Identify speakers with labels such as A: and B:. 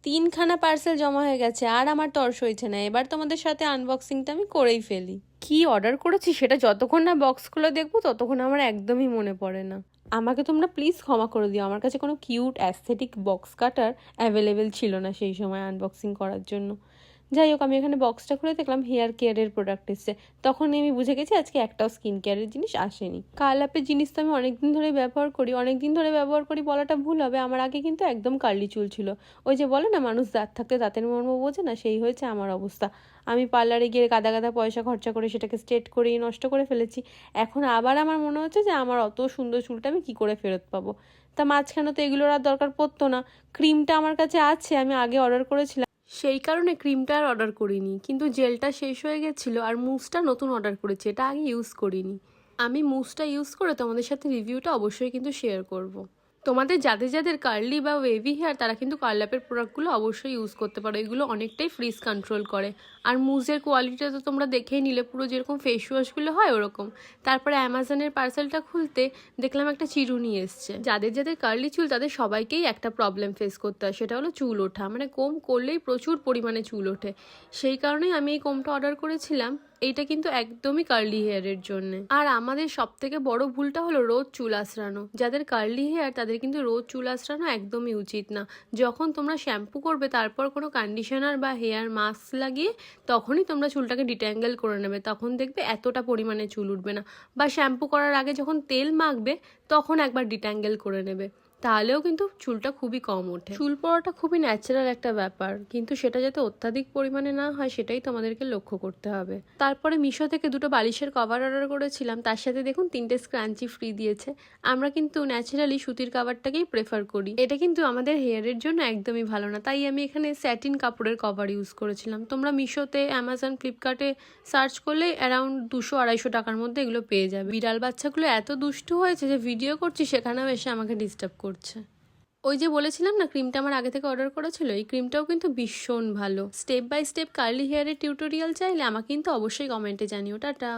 A: 3খানা parcel জমা হয়ে গেছে, আর আমার তর সইছে না। এবার তোমাদের সাথে আনবক্সিংটা আমি করেই ফেলি। কি অর্ডার করেছি সেটা যতক্ষণ না বক্স খুলে দেখবো ততক্ষণ আমার একদমই মনে পড়ে না। আমাকে তোমরা প্লিজ ক্ষমা করে দিও, আমার কাছে কোনো কিউট অ্যাস্থেটিক বক্স কাটার অ্যাভেলেবেল ছিল না সেই সময় আনবক্সিং করার জন্য। যাই হোক, আমি এখানে বক্সটা খুলে দেখলাম হেয়ার কেয়ারের প্রোডাক্ট এসছে। তখনই আমি বুঝে গেছি আজকে একটাও স্কিন কেয়ারের জিনিস আসেনি। কার্লাপের জিনিস তো আমি অনেকদিন ধরে ব্যবহার করি বলাটা ভুল হবে। আমার আগে কিন্তু একদম কার্লি চুল ছিল। ওই যে বলে না, মানুষ দাঁত থাকতে দাঁতের মর্ম বোঝে না, সেই হয়েছে আমার অবস্থা। আমি পার্লারে গিয়ে গাদা গাদা পয়সা খরচা করে সেটাকে স্ট্রেট করেই নষ্ট করে ফেলেছি। এখন আবার আমার মনে হচ্ছে যে আমার অত সুন্দর চুলটা আমি কী করে ফেরত পাবো। তা মাঝখানে তো এগুলোর আর দরকার পড়তো না। ক্রিমটা আমার কাছে আছে, আমি আগে অর্ডার করেছিলাম, সেই কারণে ক্রিমটা আর অর্ডার করিনি। কিন্তু জেলটা শেষ হয়ে গেছিলো আর মুসটা নতুন অর্ডার করেছি, এটা আগে ইউজ করিনি। আমি মুসটা ইউজ করে তোমাদের সাথে রিভিউটা অবশ্যই কিন্তু শেয়ার করব। তোমাদের যাদের যাদের কার্লি বা ওয়েভি হেয়ার তারা কিন্তু কার্লাপের প্রোডাক্টগুলো অবশ্যই ইউজ করতে পারো। এগুলো অনেকটাই ফ্রিজ কন্ট্রোল করে। আর মুজের কোয়ালিটিটা তো তোমরা দেখেই নিলে, পুরো যেরকম ফেস ওয়াশগুলো হয় ওরকম। তারপরে অ্যামাজনের পার্সেলটা খুলতে দেখলাম একটা চিরুনি এসছে। যাদের যাদের কার্লি চুল তাদের সবাইকেই একটা প্রবলেম ফেস করতে হয়, সেটা হলো চুল ওঠা। মানে কোম করলেই প্রচুর পরিমাণে চুল ওঠে। সেই কারণেই আমি এই কোমটা অর্ডার করেছিলাম। এইটা কিন্তু একদমই কার্লি হেয়ারের জন্য। আর আমাদের সব থেকে বড় ভুলটা হলো রোজ চুল আঁচড়ানো। যাদের কার্লি হেয়ার তাদের কিন্তু রোজ চুল আঁচড়ানো একদমই উচিত না। যখন তোমরা শ্যাম্পু করবে তারপর কোনো কন্ডিশনার বা হেয়ার মাস্ক লাগিয়ে তখনই তোমরা চুলটাকে ডিট্যাঙ্গেল করে নেবে। তখন দেখবে এতটা পরিমাণে চুল উঠবে না। বা শ্যাম্পু করার আগে যখন তেল মাখবে তখন একবার ডিট্যাঙ্গেল করে নেবে, তাহলেও কিন্তু চুলটা খুবই কম ওঠে। চুল পড়াটা খুবই ন্যাচারাল একটা ব্যাপার, কিন্তু সেটা যাতে অত্যাধিক পরিমাণে না হয় সেটাই তোমাদেরকে লক্ষ্য করতে হবে। তারপরে মিশো থেকে 2টো বালিশের কভার অর্ডার করেছিলাম, তার সাথে দেখুন 3টে স্ক্রাঞ্চি ফ্রি দিয়েছে। আমরা কিন্তু ন্যাচারালি সুতির কাভারটাকেই প্রেফার করি, এটা কিন্তু আমাদের হেয়ারের জন্য একদমই ভালো না। তাই আমি এখানে স্যাটিন কাপড়ের কভার ইউজ করেছিলাম। তোমরা মিশোতে, অ্যামাজন, ফ্লিপকার্টে সার্চ করলে অ্যারাউন্ড 200-250 টাকার মধ্যে এগুলো পেয়ে যাবে। বিড়াল বাচ্চাগুলো এত দুষ্টু হয়েছে যে ভিডিও করছি সেখানেও এসে আমাকে ডিস্টার্ব করছে। ওই যে বলেছিলাম না ক্রিমটা আমার আগে থেকে অর্ডার করেছিল, এই ক্রিমটাও কিন্তু ভীষণ ভালো। স্টেপ বাই স্টেপ কার্লি হেয়ারের টিউটোরিয়াল চাইলে আমাকে কিন্তু অবশ্যই কমেন্টে জানিও। টাটা।